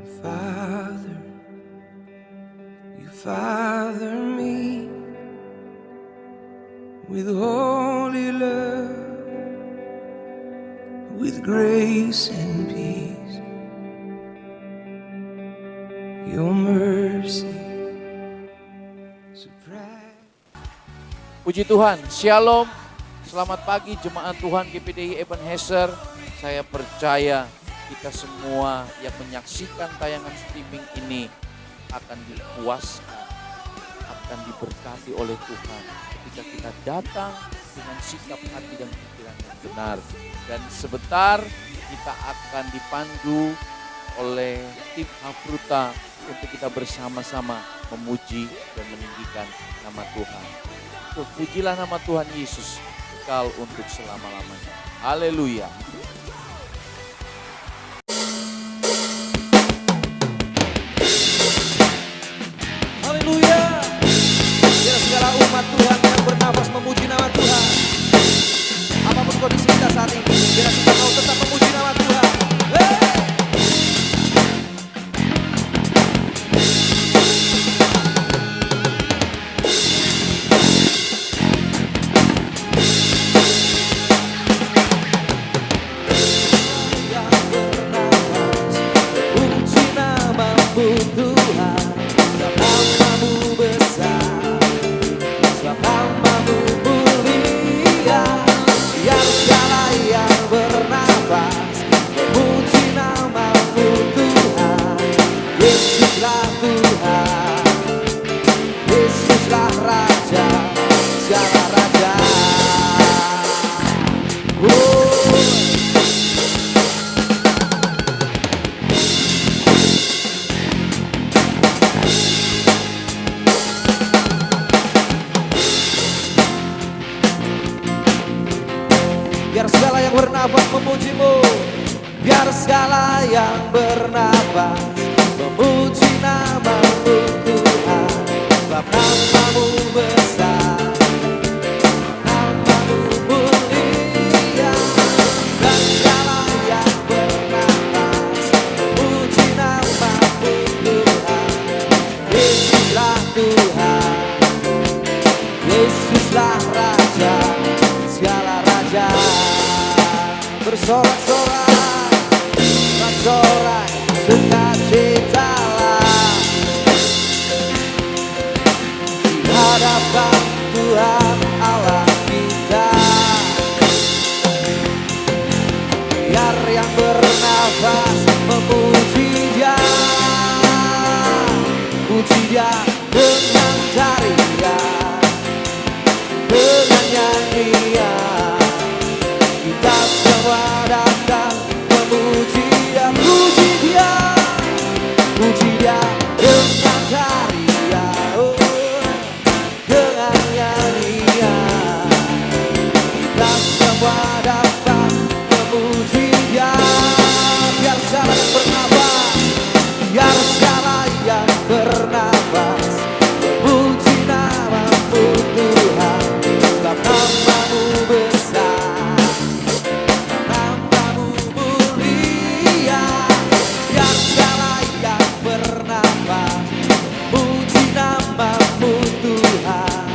Father, you father me with holy love, with grace and peace. Your mercy surprise. Puji Tuhan, Shalom. Selamat pagi jemaat Tuhan GPDI Ebenezer. Saya percaya kita semua yang menyaksikan tayangan streaming ini akan dipuaskan, akan diberkati oleh Tuhan ketika kita datang dengan sikap hati dan pikiran yang benar. Dan sebentar kita akan dipandu oleh tim Hafruta untuk kita bersama-sama memuji dan meninggikan nama Tuhan. Pujilah nama Tuhan Yesus kekal untuk selama-lamanya. Haleluya. Haleluya. Biar segala umat Tuhan yang bernafas memuji nama Tuhan. Apapun kondisi kita saat ini, biar kita mau tetap memuji nama Tuhan. Biar segala yang bernafas memuji-Mu. Biar segala yang bernafas memuji nama-Mu Tuhan. Sebab nama-Mu besar, nama-Mu mulia. Dan segala yang bernafas memuji nama-Mu Tuhan. Yesuslah Tuhan, Yesuslah Raja, segala raja. Bersorak-sorai, bersorak, sukacitalah di hadapan Tuhan Allah kita. Biar yang bernafas memuji Dia, puji Dia dengan tarian, dengan nyanyian. Kita semua datang memuji Dia, puji Dia, puji Dia dengan tarian, dengan nyanyian. Kita semua datang memuji Dia. Biar segala yang bernafas, biar segala yang bernafas memuji nama-Mu Tuhan. Sebab nama-Mu besar, nama-Mu mulia. Biar segala yang bernafas memuji nama-Mu Tuhan.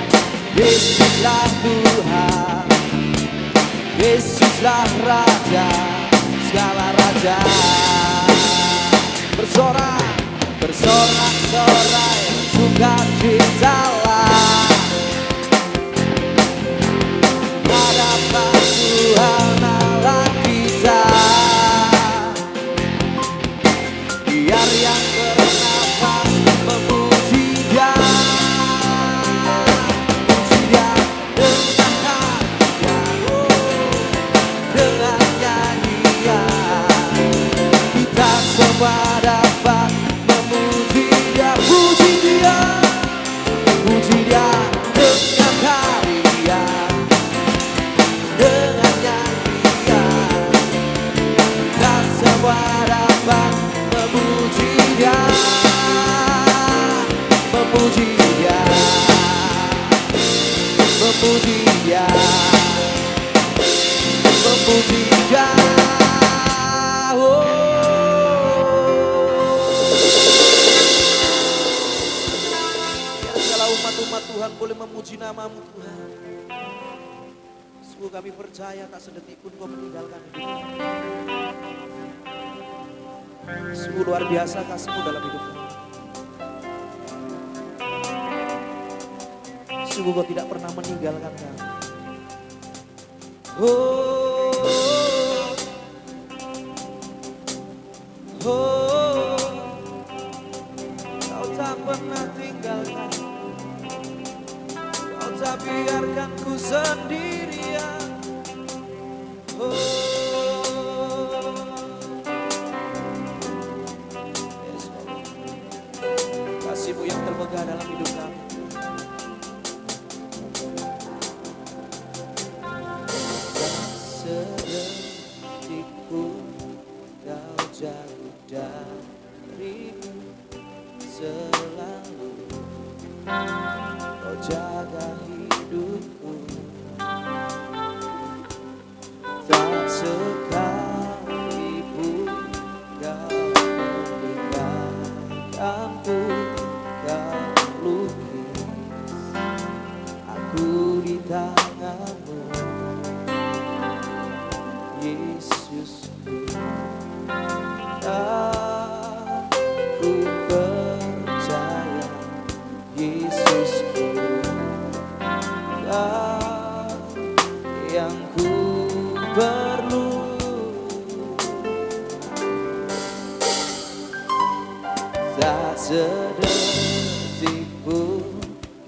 Yesuslah Tuhan, Yesuslah Raja, segala raja. Bersorak, bersorak-sorai, sukacitalah hadapan Tuhan Allah kita. Biar yang bernafas memuji Dia, puji Dia dengan tarian, dengan nyanyian. Kita semua dapat memuji Dia, puji Dia, puji Dia dengan tarian, dengan nyanyian. Kita semua dapat memuji Dia, memuji Dia, memuji Dia, memuji Dia. Oh. memuji nama-Mu Tuhan. Sungguh kami percaya tak sedetik pun Kau meninggalkan hidup kami. Sungguh luar biasa kasih-Mu dalam hidup kami. Sungguh Kau tidak pernah meninggalkan kami. Oh, oh, Kau tak pernah tinggalkan. Kau tak biarkan ku sendirian. Oh, yes, Lord. Kasih-Mu yang termegah dalam hidup kami. Sedetik pun Kau jauh dariku, selalu Kau jaga hidupku. Tak sekalipun Kau meninggalkanku. Kau lukis aku di tangan-Mu, Yesusku. Aku percaya, Yesusku, Kau yang ku perlu. Tak sedetik pun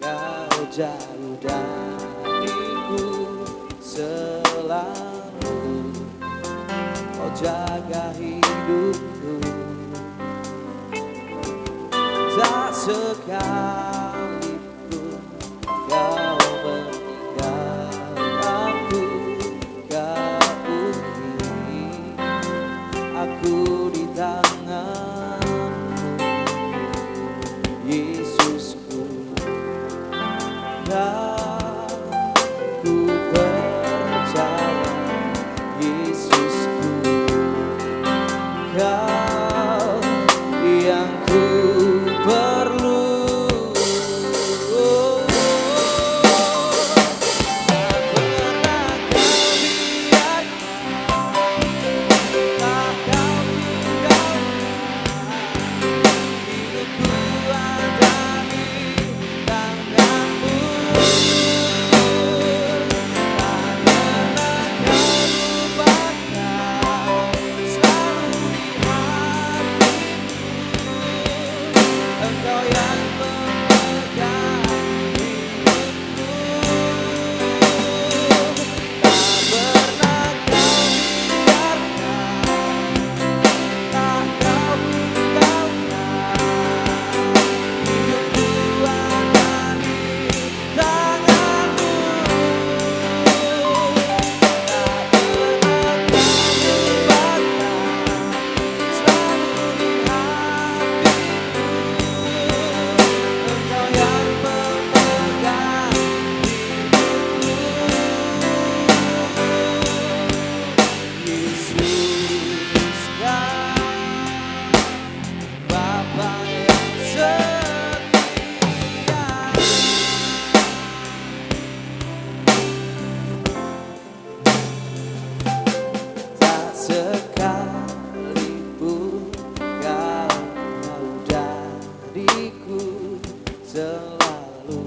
Kau jauh dariku, selalu Kau jaga hidupku. Tak sekalipun Kau meninggalkanku. Kau ukir aku di tangan-Mu, Yesusku. Ku percaya, Yesusku, Kau yang ku perlu. Tak pernah Kau biarkan, tak Kau tinggalkan. Hidupku ada di tangan-Mu. Tak pernah Kau lupakan, selalu di hatiku. Engkau yang memegang hidupku. Tak pernah Kau biarkan, tak Kau tinggalkan. Hidupku ada di tangan-Mu. Tak pernah Kau lupakan, selalu di hatiku. Engkau yang memegang hidupku. Yesus, Kau Bapa yang setia. Tak sekalipun Kau jauh dariku, selalu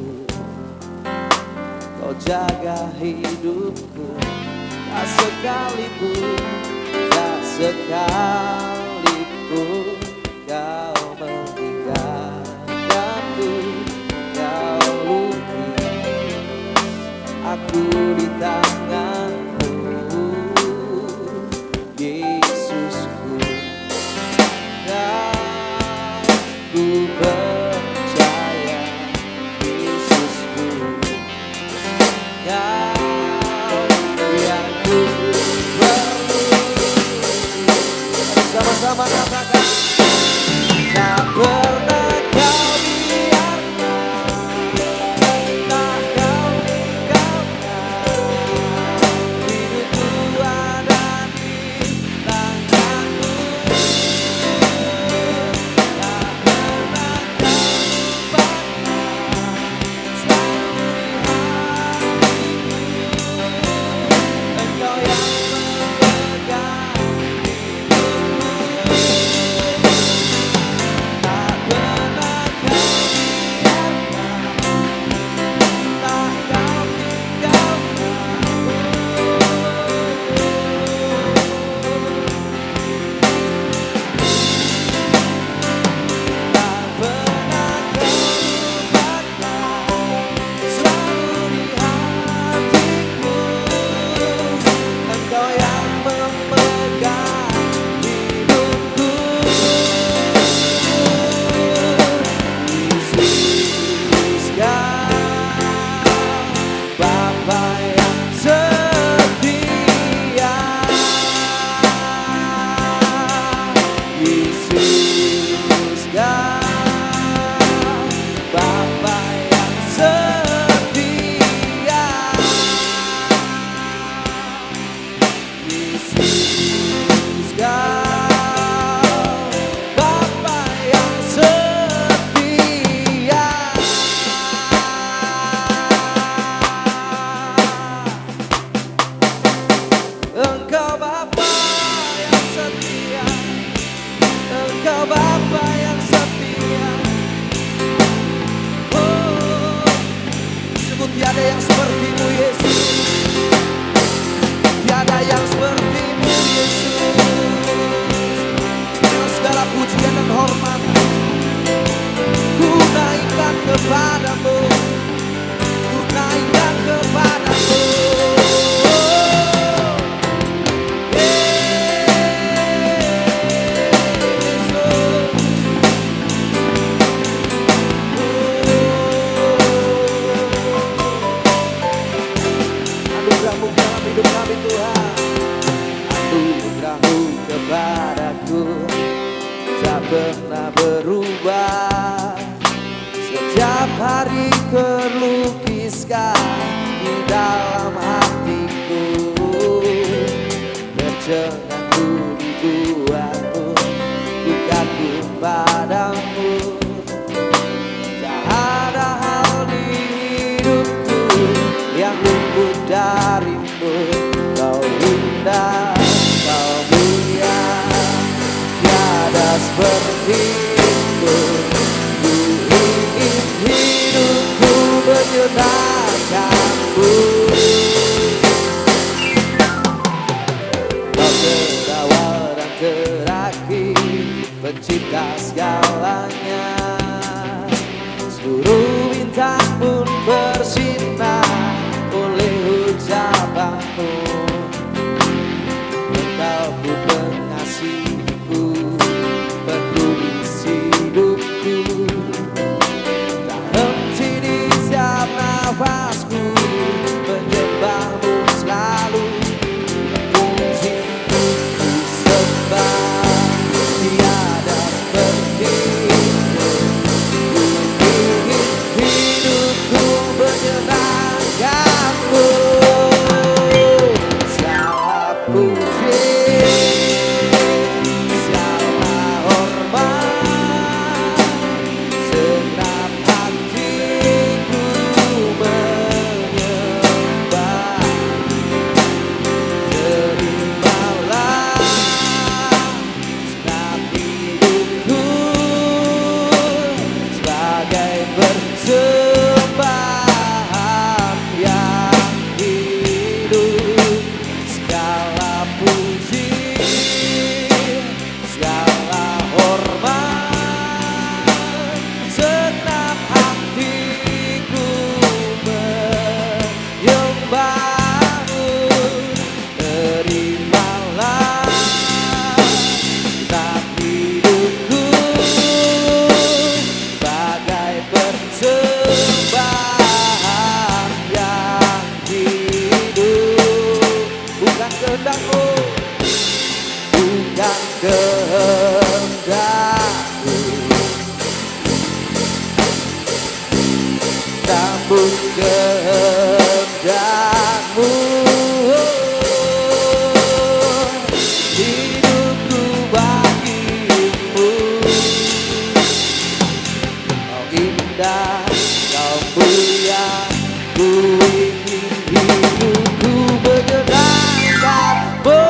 Kau jaga hidupku. Tak sekalipun, tak sekalipun Kau meninggalkanku. Kau lukis aku di tangan-Mu, Yesusku. Ku percaya, Yesusku, Kau yang ku perlu. Sama-sama katakan, tak pernah Kau biarkan, tak Kau tinggalkan. Yesus Kau Bapa yang setia. Yesus Kau Bapa yang setia. Engkau Bapa yang setia, Engkau Bapa yang setia. Oh, sebut tiada yang sepertimu Yesus, tiada yang sepertimu Yesus. Dengan segala pujian dan hormat ku naikkan kepadamu, ku naikkan kepadamu. Anugerah-Mu dalam hidup kami Tuhan, anugerah-Mu kepadaku tak pernah berubah. Setiap hari terlukiskan di dalam hatiku. Bercengang dibuatmu, bukanku padamu. Tak ada hal di hidupku yang luput darimu. Kau indah, kau mulia, tiada sepertimu. Ku ingin hidupku menyenangkanmu. Kau terawal dan terakhir, pencipta segalanya. Seluruh bintang pun bersinar oleh ucapanmu. Engkau pun mengasihiku, penulis hidupku. Tak henti di setiap nafasku, menyembahmu selalu. Pujiku ku sembah, tiada sepertimu. Ku ingin hidupku menyenangkanmu. Segala puji, segala hormat, segenap hatiku menyembah. Terimalah segenap hidupku sebagai persembahan yang hidup. Segala puji, segala hormat, segenap hatiku menyembahmu. Terimalah segenap hidupku sebagai persembahan yang hidup. Bukan kehendakmu, bukan kehendakku, namun kehendakmu. Hidupku bagimu. Kau indah, kau mulia, ku ingin hidupku menyenangkanmu.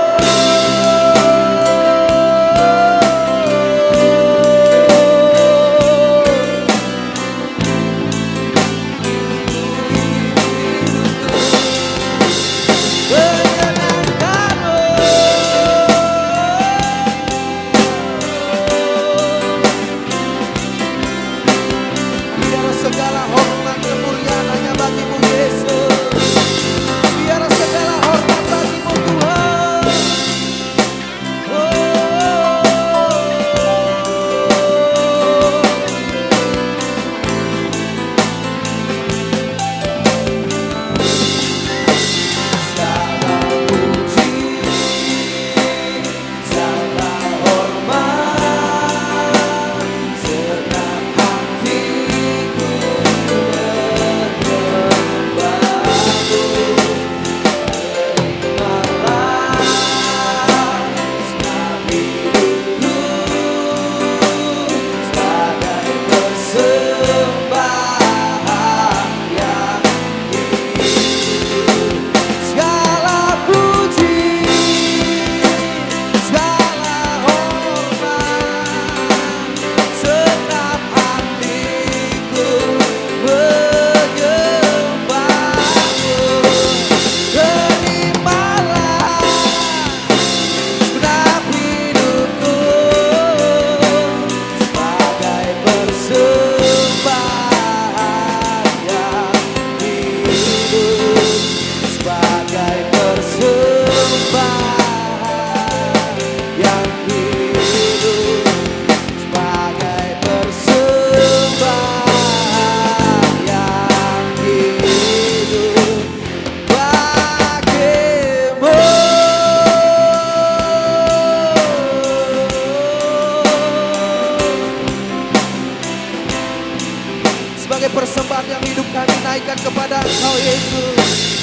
persembahan yang hidup kami naikkan kepada Engkau Yesus.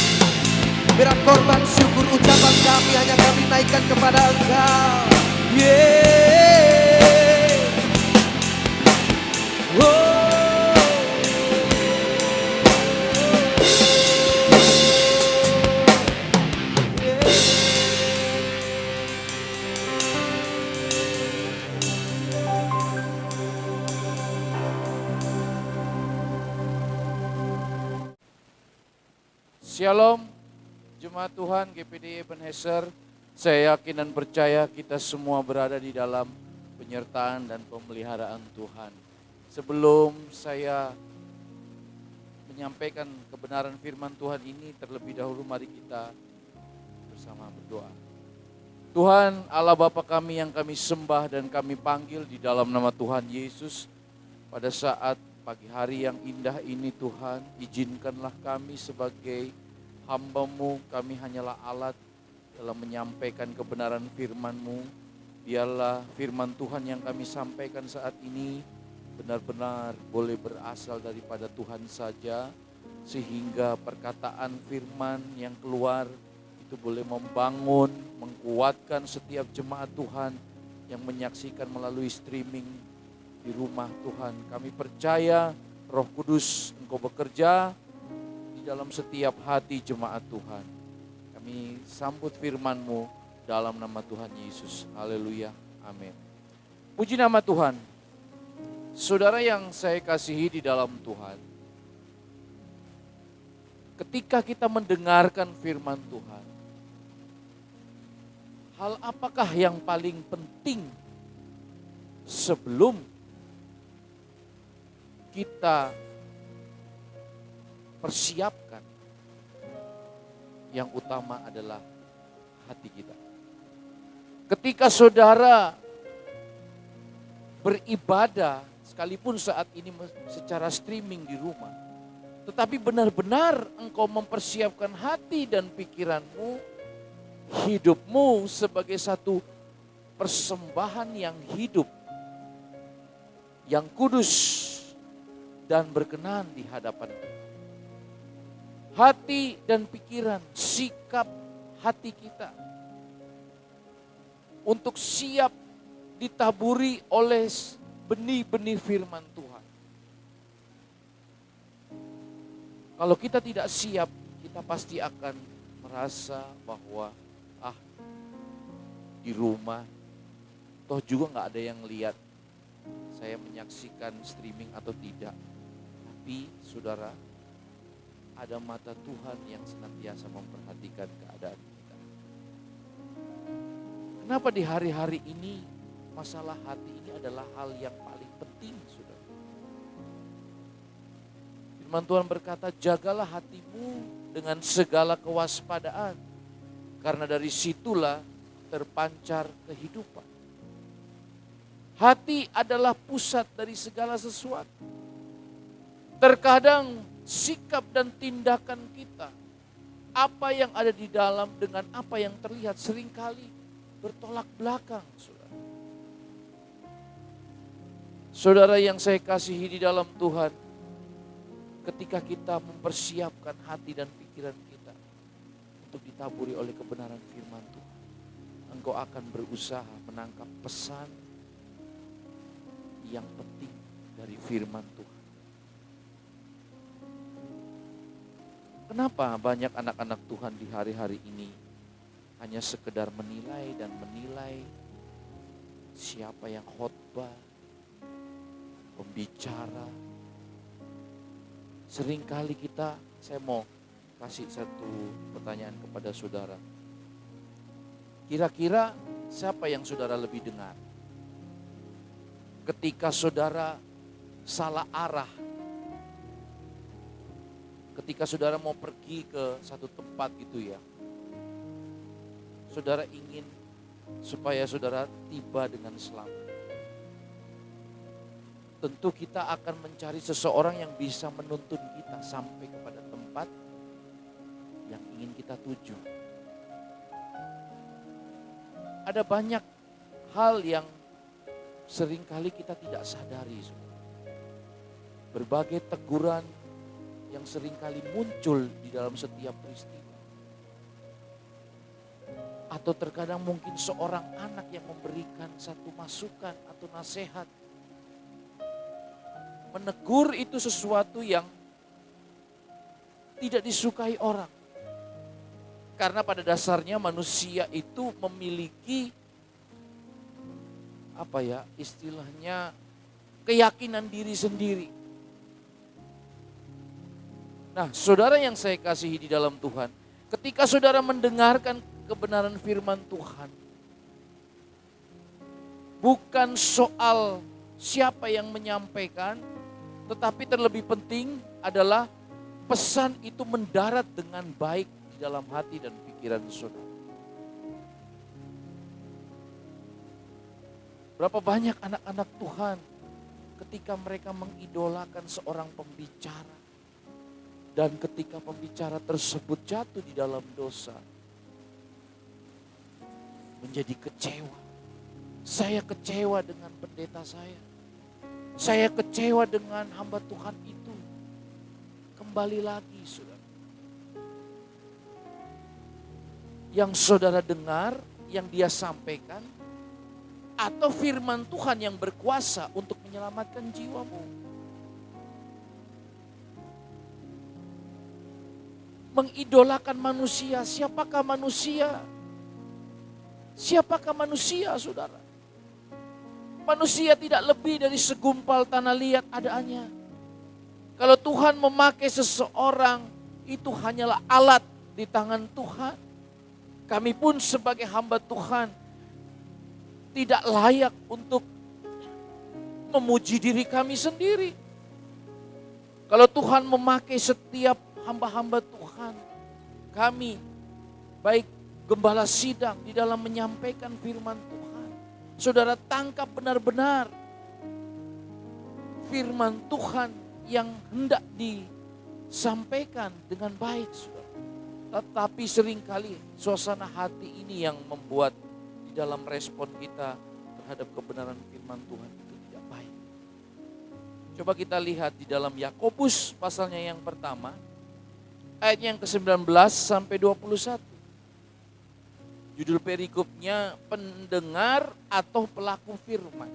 Biar korban syukur ucapan kami hanya kami naikkan kepada Engkau. Oh. Shalom, Jemaat Tuhan GPDI Ebenezer. Saya yakin dan percaya kita semua berada di dalam penyertaan dan pemeliharaan Tuhan. Sebelum saya menyampaikan kebenaran firman Tuhan ini, terlebih dahulu mari kita bersama berdoa. Tuhan Allah Bapa kami yang kami sembah dan kami panggil di dalam nama Tuhan Yesus. Pada saat pagi hari yang indah ini Tuhan, izinkanlah kami sebagai hamba-Mu, kami hanyalah alat dalam menyampaikan kebenaran firman-Mu. Biarlah firman Tuhan yang kami sampaikan saat ini benar-benar boleh berasal daripada Tuhan saja, sehingga perkataan firman yang keluar itu boleh membangun, menguatkan setiap jemaat Tuhan yang menyaksikan melalui streaming di rumah Tuhan. Kami percaya Roh Kudus Engkau bekerja dalam setiap hati jemaat Tuhan. Kami sambut firman-Mu dalam nama Tuhan Yesus. Haleluya. Amin. Puji nama Tuhan. Saudara yang saya kasihi di dalam Tuhan. Ketika kita mendengarkan firman Tuhan, hal apakah yang paling penting sebelum kita persiapkan? Yang utama adalah hati kita. Ketika saudara beribadah, sekalipun saat ini secara streaming di rumah, tetapi benar-benar engkau mempersiapkan hati dan pikiranmu, hidupmu sebagai satu persembahan yang hidup, yang kudus dan berkenan di hadapan Tuhan. Hati dan pikiran, sikap hati kita untuk siap ditaburi oleh benih-benih firman Tuhan. Kalau kita tidak siap, kita pasti akan merasa bahwa di rumah toh juga nggak ada yang lihat saya menyaksikan streaming atau tidak. Tapi saudara, ada mata Tuhan yang senantiasa memperhatikan keadaan kita. Kenapa di hari-hari ini masalah hati ini adalah hal yang paling penting, saudara. Firman Tuhan berkata, jagalah hatimu dengan segala kewaspadaan, karena dari situlah terpancar kehidupan. Hati adalah pusat dari segala sesuatu. Terkadang sikap dan tindakan kita, apa yang ada di dalam dengan apa yang terlihat seringkali bertolak belakang, saudara. Saudara yang saya kasihi di dalam Tuhan, ketika kita mempersiapkan hati dan pikiran kita untuk ditaburi oleh kebenaran firman Tuhan, engkau akan berusaha menangkap pesan yang penting dari firman Tuhan. Kenapa banyak anak-anak Tuhan di hari-hari ini hanya sekedar menilai dan menilai siapa yang khotbah, pembicara. Seringkali saya mau kasih satu pertanyaan kepada saudara. Kira-kira siapa yang saudara lebih dengar? Ketika saudara salah arah, ketika saudara mau pergi ke satu tempat gitu ya, saudara ingin supaya saudara tiba dengan selamat. Tentu kita akan mencari seseorang yang bisa menuntun kita sampai kepada tempat yang ingin kita tuju. Ada banyak hal yang seringkali kita tidak sadari. Berbagai teguran yang seringkali muncul di dalam setiap peristiwa. Atau terkadang mungkin seorang anak yang memberikan satu masukan atau nasihat. Menegur itu sesuatu yang tidak disukai orang. Karena pada dasarnya manusia itu memiliki istilahnya keyakinan diri sendiri. Nah, saudara yang saya kasihi di dalam Tuhan, ketika saudara mendengarkan kebenaran firman Tuhan, bukan soal siapa yang menyampaikan, tetapi terlebih penting adalah pesan itu mendarat dengan baik di dalam hati dan pikiran saudara. Berapa banyak anak-anak Tuhan ketika mereka mengidolakan seorang pembicara, dan ketika pembicara tersebut jatuh di dalam dosa, menjadi kecewa. Saya kecewa dengan pendeta saya. Saya kecewa dengan hamba Tuhan itu. Kembali lagi, saudara. Yang saudara dengar, yang dia sampaikan, atau firman Tuhan yang berkuasa untuk menyelamatkan jiwamu. Mengidolakan manusia, siapakah manusia? Siapakah manusia, saudara? Manusia tidak lebih dari segumpal tanah liat adaannya. Kalau Tuhan memakai seseorang, itu hanyalah alat di tangan Tuhan. Kami pun sebagai hamba Tuhan tidak layak untuk memuji diri kami sendiri. Kalau Tuhan memakai setiap hamba-hamba Tuhan, kami baik gembala sidang di dalam menyampaikan firman Tuhan, saudara tangkap benar-benar firman Tuhan yang hendak disampaikan dengan baik, saudara. Tetapi seringkali suasana hati ini yang membuat di dalam respon kita terhadap kebenaran firman Tuhan itu tidak baik. Coba kita lihat di dalam Yakobus pasalnya yang pertama, ayat yang ke-19 sampai 21. Judul perikopnya pendengar atau pelaku firman.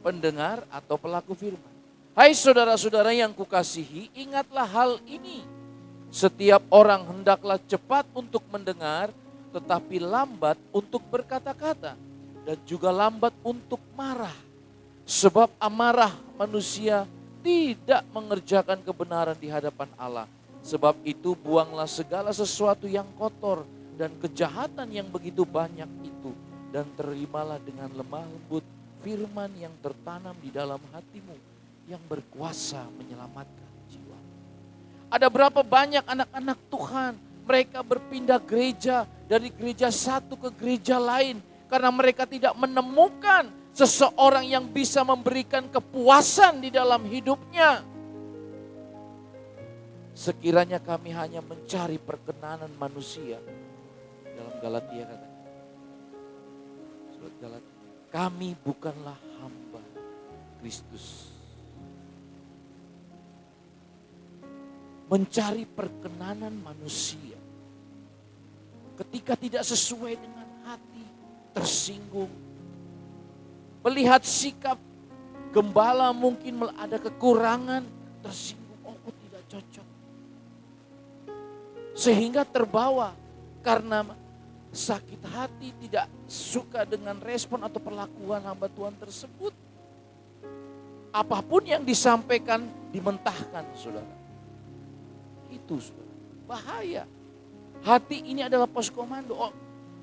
Pendengar atau pelaku firman. Hai saudara-saudara yang kukasihi, ingatlah hal ini. Setiap orang hendaklah cepat untuk mendengar, tetapi lambat untuk berkata-kata, dan juga lambat untuk marah. Sebab amarah manusia tidak mengerjakan kebenaran di hadapan Allah. Sebab itu buanglah segala sesuatu yang kotor dan kejahatan yang begitu banyak itu, dan terimalah dengan lemah lembut firman yang tertanam di dalam hatimu, yang berkuasa menyelamatkan jiwa. Ada berapa banyak anak-anak Tuhan, mereka berpindah gereja dari gereja satu ke gereja lain, karena mereka tidak menemukan seseorang yang bisa memberikan kepuasan di dalam hidupnya. Sekiranya kami hanya mencari perkenanan manusia, dalam Galatia katanya, surat Galatia, kami bukanlah hamba Kristus. Mencari perkenanan manusia, ketika tidak sesuai dengan hati, tersinggung. Melihat sikap gembala mungkin ada kekurangan, tersinggung, oh kok tidak cocok. Sehingga terbawa karena sakit hati, tidak suka dengan respon atau perlakuan hamba Tuhan tersebut. Apapun yang disampaikan dimentahkan, saudara. Itu saudara, bahaya. Hati ini adalah pos komando.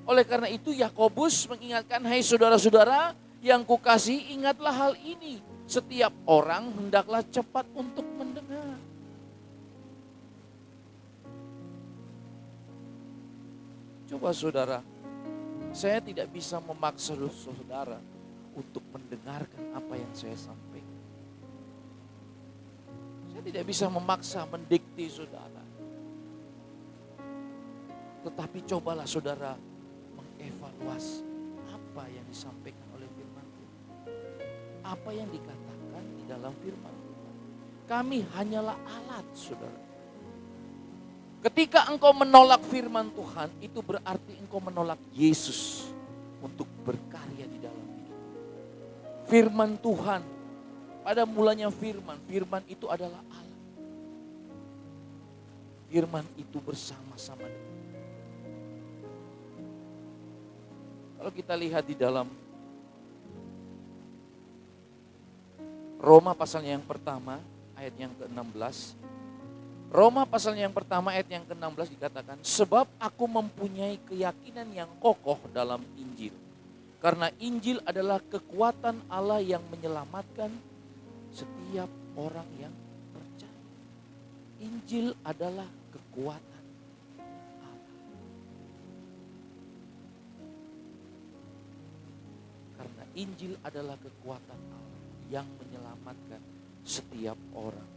Oleh karena itu Yakobus mengingatkan, hai saudara-saudara yang kukasihi, ingatlah hal ini. Setiap orang hendaklah cepat untuk mendengar. Coba saudara, saya tidak bisa memaksa saudara untuk mendengarkan apa yang saya sampaikan. Saya tidak bisa memaksa, mendikte saudara. Tetapi cobalah saudara mengevaluasi apa yang disampaikan oleh firman Tuhan. Apa yang dikatakan di dalam firman Tuhan. Kami hanyalah alat, saudara. Ketika engkau menolak firman Tuhan, itu berarti engkau menolak Yesus untuk berkarya di dalam hidup. Firman Tuhan, pada mulanya firman itu adalah Allah. Firman itu bersama-sama dengan kita. Kalau kita lihat di dalam Roma pasalnya yang pertama, ayat yang ke-16. Roma pasalnya yang pertama ayat yang ke-16 dikatakan, sebab aku mempunyai keyakinan yang kokoh dalam Injil. Karena Injil adalah kekuatan Allah yang menyelamatkan setiap orang yang percaya. Injil adalah kekuatan Allah. Karena Injil adalah kekuatan Allah yang menyelamatkan setiap orang.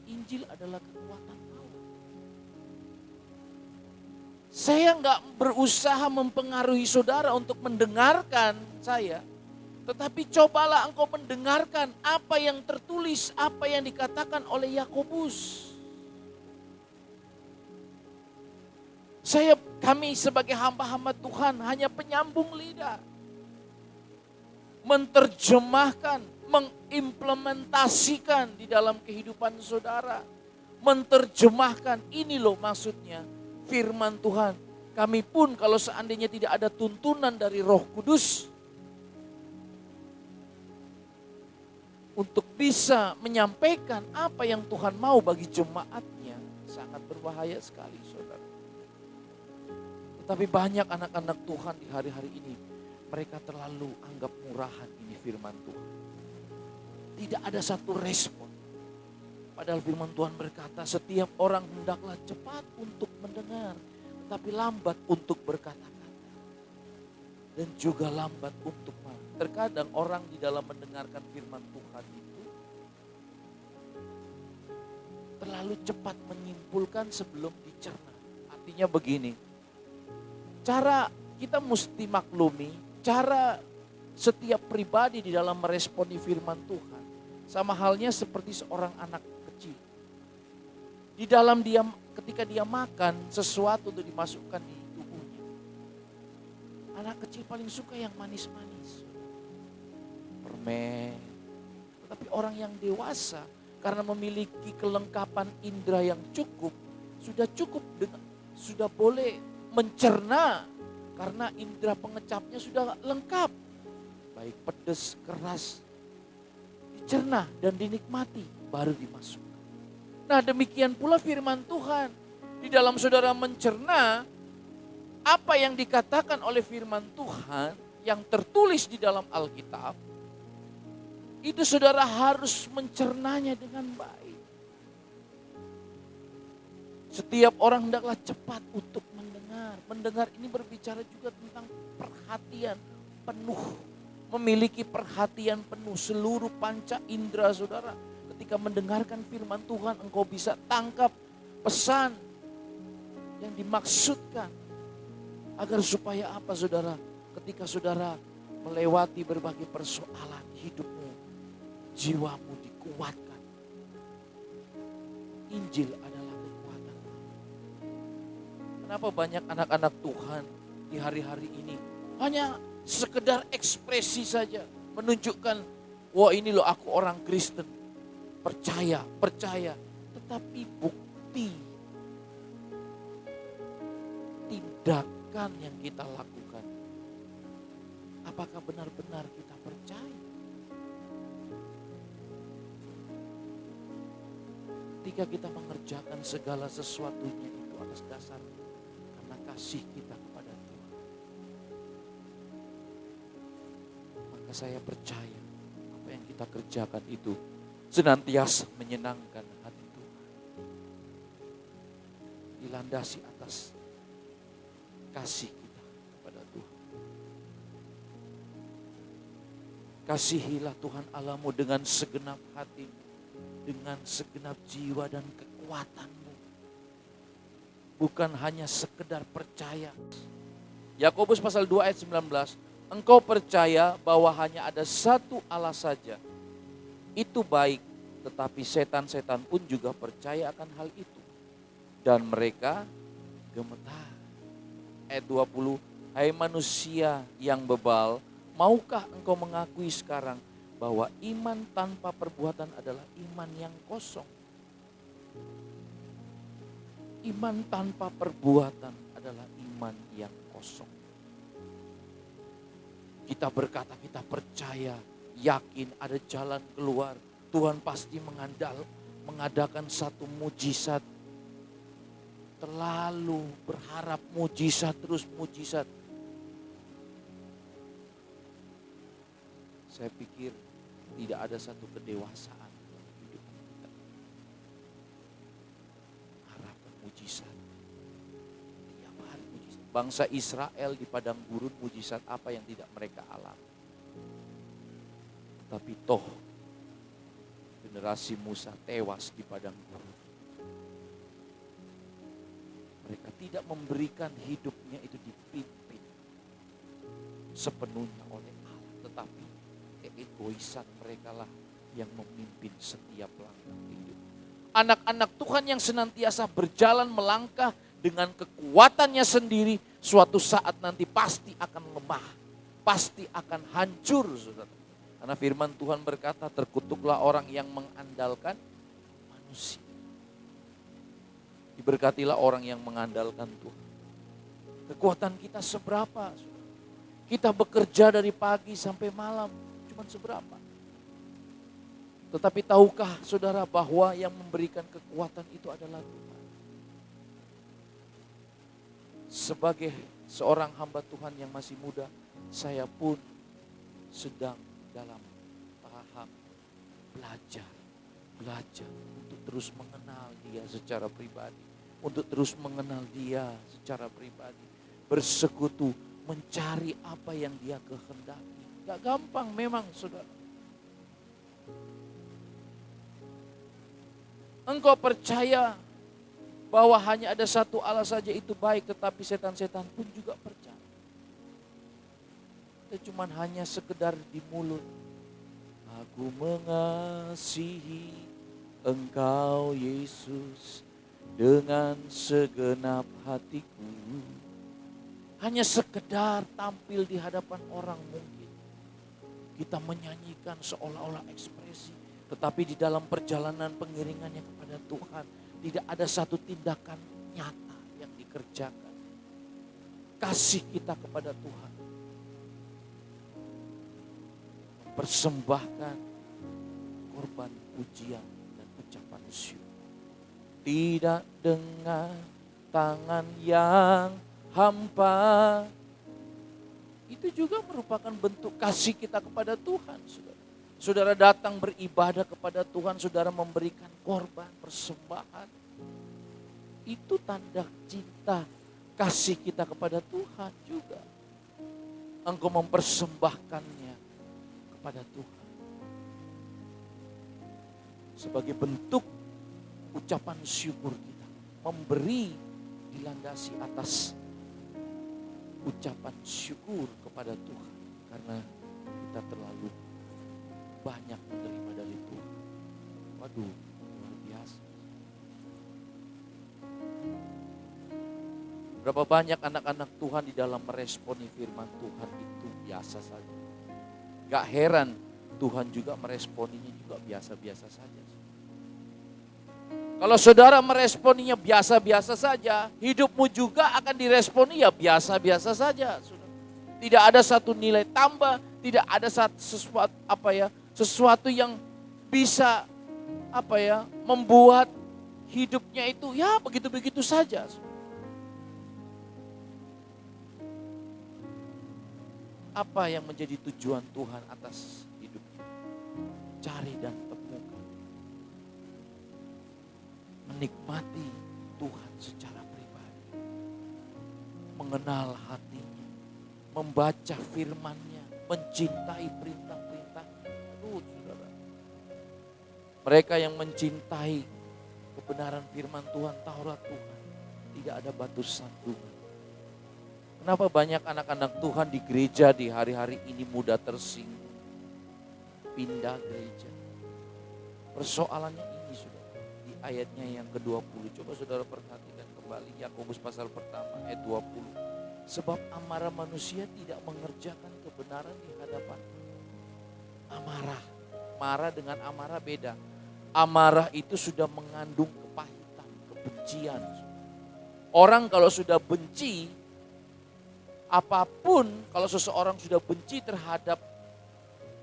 Injil adalah kekuatan Allah. Saya nggak berusaha mempengaruhi saudara untuk mendengarkan saya. Tetapi cobalah engkau mendengarkan apa yang tertulis, apa yang dikatakan oleh Yakobus. Kami sebagai hamba-hamba Tuhan hanya penyambung lidah. Menerjemahkan, mengimplementasikan di dalam kehidupan saudara. Menerjemahkan, ini loh maksudnya firman Tuhan. Kami pun kalau seandainya tidak ada tuntunan dari Roh Kudus untuk bisa menyampaikan apa yang Tuhan mau bagi jemaatnya, sangat berbahaya sekali saudara. Tetapi banyak anak-anak Tuhan di hari-hari ini, mereka terlalu anggap murahan ini firman Tuhan. Tidak ada satu respon. Padahal firman Tuhan berkata, setiap orang hendaklah cepat untuk mendengar, tapi lambat untuk berkata-kata. Dan juga lambat untuk marah. Terkadang orang di dalam mendengarkan firman Tuhan itu terlalu cepat menyimpulkan sebelum dicerna. Artinya begini, cara kita mesti maklumi, cara setiap pribadi di dalam meresponi firman Tuhan sama halnya seperti seorang anak kecil. Di dalam ketika dia makan sesuatu untuk dimasukkan di tubuhnya. Anak kecil paling suka yang manis-manis. Permen. Tetapi orang yang dewasa karena memiliki kelengkapan indera yang cukup, sudah boleh mencerna karena indera pengecapnya sudah lengkap. Baik pedas, keras, dicerna dan dinikmati, baru dimasukkan. Nah demikian pula firman Tuhan. Di dalam saudara mencerna apa yang dikatakan oleh firman Tuhan yang tertulis di dalam Alkitab, itu saudara harus mencernanya dengan baik. Setiap orang hendaklah cepat untuk mendengar. Mendengar ini berbicara juga tentang perhatian penuh. Memiliki perhatian penuh seluruh panca indera saudara. Ketika mendengarkan firman Tuhan, engkau bisa tangkap pesan yang dimaksudkan. Agar supaya apa saudara? Ketika saudara melewati berbagai persoalan hidupmu, jiwamu dikuatkan. Injil adalah kekuatan. Kenapa banyak anak-anak Tuhan di hari-hari ini hanya sekedar ekspresi saja, menunjukkan, wah ini loh aku orang Kristen, percaya, tetapi bukti tindakan yang kita lakukan, apakah benar-benar kita percaya? Ketika kita mengerjakan segala sesuatunya itu atas dasar karena kasih kita kepada Tuhan, maka saya percaya apa yang kita kerjakan itu senantiasa menyenangkan hati Tuhan. Dilandasi atas kasih kita kepada Tuhan. Kasihilah Tuhan Allahmu dengan segenap hatimu, dengan segenap jiwa dan kekuatanmu. Bukan hanya sekedar percaya. Yakobus pasal 2 ayat 19. Engkau percaya bahwa hanya ada satu Allah saja. Itu baik. Tetapi setan-setan pun juga percaya akan hal itu. Dan mereka gemetar. Ayat 20, hai manusia yang bebal, maukah engkau mengakui sekarang bahwa iman tanpa perbuatan adalah iman yang kosong? Iman tanpa perbuatan adalah iman yang kosong. Kita berkata, kita percaya, yakin ada jalan keluar. Tuhan pasti mengadakan satu mujizat. Terlalu berharap mujizat terus mujizat. Saya pikir tidak ada satu kedewasaan dalam hidup kita. Harapkan mujizat. Tiap hari mujizat. Bangsa Israel di padang gurun, mujizat apa yang tidak mereka alami. Tapi toh generasi Musa tewas di padang gurun. Mereka tidak memberikan hidupnya itu dipimpin sepenuhnya oleh Allah. Tetapi keegoisan mereka lah yang memimpin setiap langkah hidup. Anak-anak Tuhan yang senantiasa berjalan melangkah dengan kekuatannya sendiri, suatu saat nanti pasti akan lemah. Pasti akan hancur, saudara. Karena firman Tuhan berkata, terkutuklah orang yang mengandalkan manusia. Diberkatilah orang yang mengandalkan Tuhan. Kekuatan kita seberapa? Kita bekerja dari pagi sampai malam, cuma seberapa? Tetapi tahukah saudara bahwa yang memberikan kekuatan itu adalah Tuhan? Sebagai seorang hamba Tuhan yang masih muda, saya pun sedang dalam tahap belajar untuk terus mengenal Dia secara pribadi, untuk terus mengenal Dia secara pribadi, bersekutu, mencari apa yang Dia kehendaki. Gak gampang memang, saudara. Engkau percaya bahwa hanya ada satu Allah saja itu baik, tetapi setan-setan pun juga percaya. Itu cuma hanya sekedar di mulut. Aku mengasihi Engkau Yesus dengan segenap hatiku. Hanya sekedar tampil di hadapan orang mungkin. Kita menyanyikan seolah-olah ekspresi. Tetapi di dalam perjalanan pengiringannya kepada Tuhan, tidak ada satu tindakan nyata yang dikerjakan. Kasih kita kepada Tuhan. Persembahkan korban pujian dan ucapan syukur. Tidak dengan tangan yang hampa. Itu juga merupakan bentuk kasih kita kepada Tuhan, saudara. Saudara datang beribadah kepada Tuhan, saudara memberikan korban, persembahan. Itu tanda cinta, kasih kita kepada Tuhan juga. Engkau mempersembahkannya kepada Tuhan. Sebagai bentuk ucapan syukur kita. Memberi dilandasi atas ucapan syukur kepada Tuhan. Karena kita terlalu banyak menerima dari Tuhan. Waduh, luar biasa. Berapa banyak anak-anak Tuhan di dalam meresponi firman Tuhan itu biasa saja. Gak heran Tuhan juga meresponinya juga biasa-biasa saja. Kalau saudara meresponinya biasa-biasa saja, hidupmu juga akan diresponi ya biasa-biasa saja. Tidak ada satu nilai tambah, tidak ada sesuatu yang bisa membuat hidupnya itu ya begitu-begitu saja. Apa yang menjadi tujuan Tuhan atas hidup kita? Cari dan temukan. Menikmati Tuhan secara pribadi. Mengenal hatinya. Membaca firman-Nya. Mencintai perintah-perintah-Nya. Aduh, saudara. Mereka yang mencintai kebenaran firman Tuhan, Taurat Tuhan. Tidak ada batu sandungan. Kenapa banyak anak-anak Tuhan di gereja di hari-hari ini mudah tersinggung, pindah gereja. Persoalannya ini sudah di ayatnya yang ke-20. Coba saudara perhatikan kembali Yakobus pasal pertama ayat 20. Sebab amarah manusia tidak mengerjakan kebenaran di hadapan. Amarah. Marah dengan amarah beda. Amarah itu sudah mengandung kepahitan, kebencian. Orang kalau sudah benci, apapun kalau seseorang sudah benci terhadap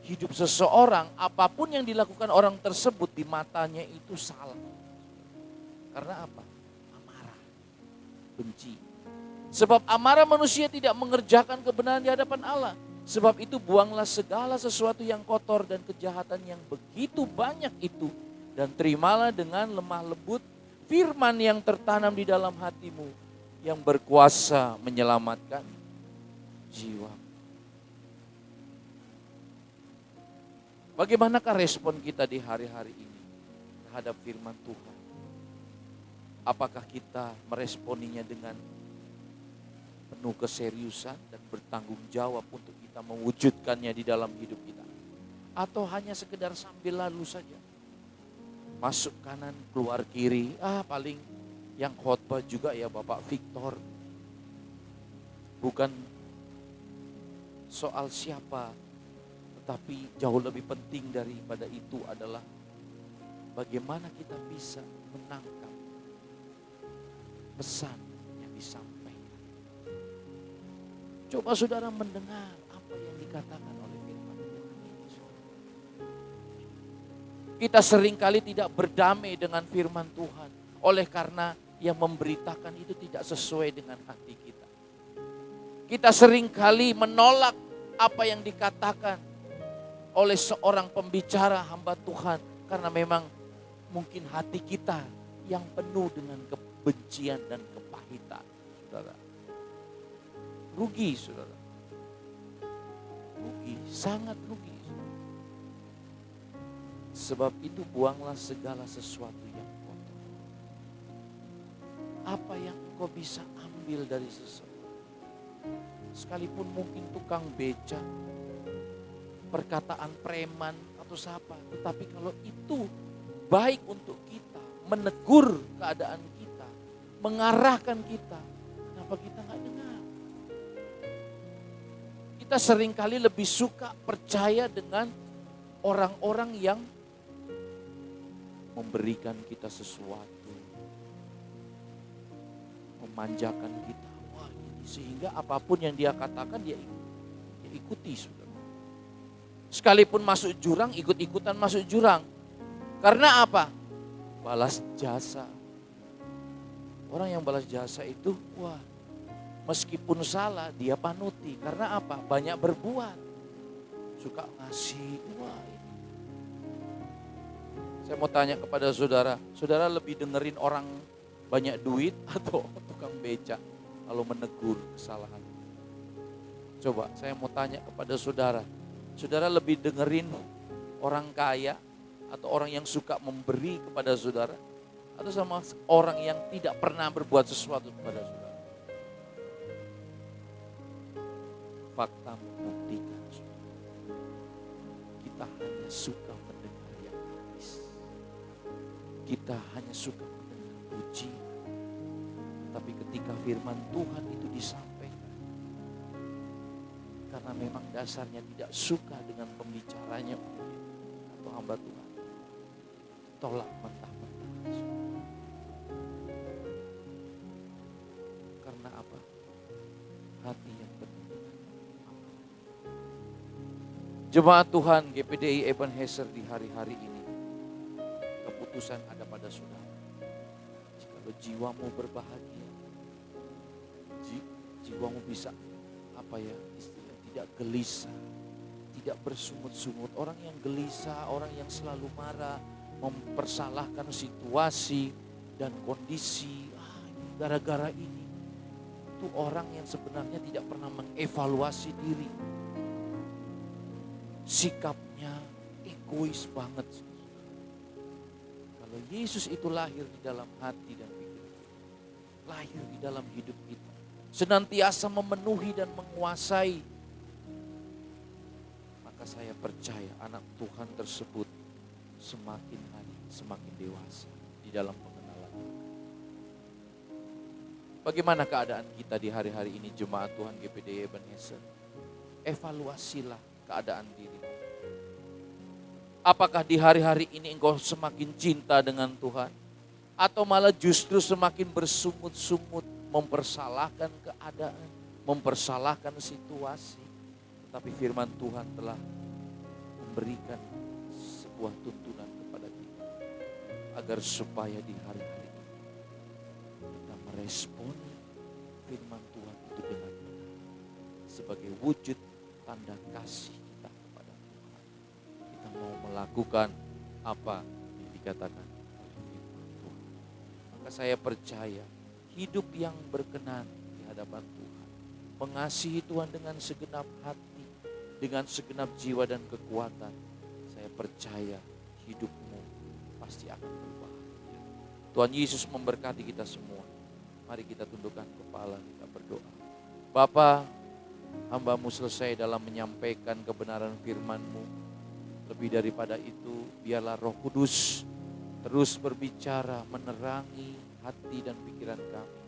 hidup seseorang, apapun yang dilakukan orang tersebut di matanya itu salah. Karena apa? Amarah, benci. Sebab amarah manusia tidak mengerjakan kebenaran di hadapan Allah. Sebab itu buanglah segala sesuatu yang kotor dan kejahatan yang begitu banyak itu. Dan terimalah dengan lemah lembut firman yang tertanam di dalam hatimu yang berkuasa menyelamatkan jiwa. Bagaimanakah respon kita di hari-hari ini terhadap firman Tuhan? Apakah kita meresponinya dengan penuh keseriusan dan bertanggung jawab untuk kita mewujudkannya di dalam hidup kita? Atau hanya sekedar sambil lalu saja? Masuk kanan, keluar kiri, paling yang khotbah juga ya Bapak Victor. Bukan soal siapa, tetapi jauh lebih penting daripada itu adalah bagaimana kita bisa menangkap pesan yang disampaikan. Coba saudara mendengar apa yang dikatakan oleh firman Tuhan ini. Kita seringkali tidak berdamai dengan firman Tuhan oleh karena yang memberitakan itu tidak sesuai dengan hati kita. Kita seringkali menolak apa yang dikatakan oleh seorang pembicara hamba Tuhan karena memang mungkin hati kita yang penuh dengan kebencian dan kepahitan, saudara. Rugi, saudara. Rugi, sangat rugi. Sebab itu buanglah segala sesuatu yang kotor. Apa yang engkau bisa ambil dari seseorang? Sekalipun mungkin tukang beca, perkataan preman atau siapa. Tetapi kalau itu baik untuk kita, menegur keadaan kita, mengarahkan kita, kenapa kita nggak dengar? Kita seringkali lebih suka percaya dengan orang-orang yang memberikan kita sesuatu, memanjakan kita. Wah, ini sehingga apapun yang dia katakan dia ikuti, saudara. Sekalipun masuk jurang, ikut-ikutan masuk jurang. Karena apa? Balas jasa. Orang yang balas jasa itu, wah, meskipun salah dia panuti. Karena apa? Banyak berbuat. Suka ngasih, wah. Saya mau tanya kepada saudara, saudara lebih dengerin orang banyak duit atau tukang beca kalau menegur kesalahan? Coba saya mau tanya kepada saudara, saudara lebih dengerin orang kaya atau orang yang suka memberi kepada saudara? Atau sama orang yang tidak pernah berbuat sesuatu kepada saudara? Fakta membuktikan kita hanya suka mendengar yang manis. Kita hanya suka mendengar pujian. Tapi ketika firman Tuhan itu disampaikan, karena memang dasarnya tidak suka dengan pembicaranya atau hamba Tuhan, tolak mentah-mentah. Karena apa? Hati yang penuh. Jemaat Tuhan GPDI Ebenezer di hari-hari ini, keputusan ada pada saudara. Jika jiwamu berbahagia, jiwamu bisa istilah tidak gelisah, tidak bersungut-sungut. Orang yang gelisah, orang yang selalu marah, mempersalahkan situasi dan kondisi, gara-gara ini. Itu orang yang sebenarnya tidak pernah mengevaluasi diri. Sikapnya egois banget. Kalau Yesus itu lahir di dalam hati dan pikiran, lahir di dalam hidup kita, senantiasa memenuhi dan menguasai, maka saya percaya anak Tuhan tersebut semakin hari semakin dewasa di dalam pengenalan. Bagaimana keadaan kita di hari-hari ini jemaat Tuhan GPDI Ebenezer? Evaluasilah keadaan diri. Apakah di hari-hari ini engkau semakin cinta dengan Tuhan? Atau malah justru semakin bersungut-sungut mempersalahkan keadaan, mempersalahkan situasi. Tetapi firman Tuhan telah memberikan sebuah tuntunan kepada kita. Agar supaya di hari-hari ini kita meresponi firman Tuhan itu dengan benar. Sebagai wujud tanda kasih kita kepada Tuhan. Kita mau melakukan apa yang dikatakan oleh firman Tuhan. Maka saya percaya hidup yang berkenan di hadapan Tuhan. Mengasihi Tuhan dengan segenap hati, dengan segenap jiwa dan kekuatan. Saya percaya hidupmu pasti akan berbahagia. Tuhan Yesus memberkati kita semua. Mari kita tundukkan kepala, kita berdoa. Bapa, hamba-Mu selesai dalam menyampaikan kebenaran firman-Mu. Lebih daripada itu, biarlah Roh Kudus terus berbicara, menerangi hati dan pikiran kami.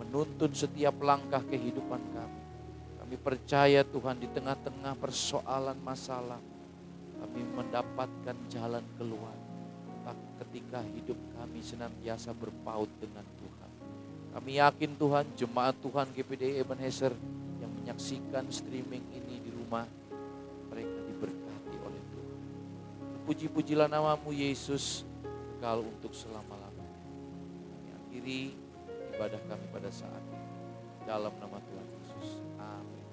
Menuntun setiap langkah kehidupan kami. Kami percaya Tuhan di tengah-tengah persoalan masalah, kami mendapatkan jalan keluar. Ketika hidup kami senantiasa berpaut dengan Tuhan. Kami yakin Tuhan, jemaat Tuhan GPDI Ebenezer yang menyaksikan streaming ini di rumah, mereka diberkati oleh Tuhan. Puji-pujilah nama-Mu Yesus, kekal untuk selama-lamanya. Kami akhiri ibadah kami pada saat ini. Dalam nama Tuhan Yesus. Amin.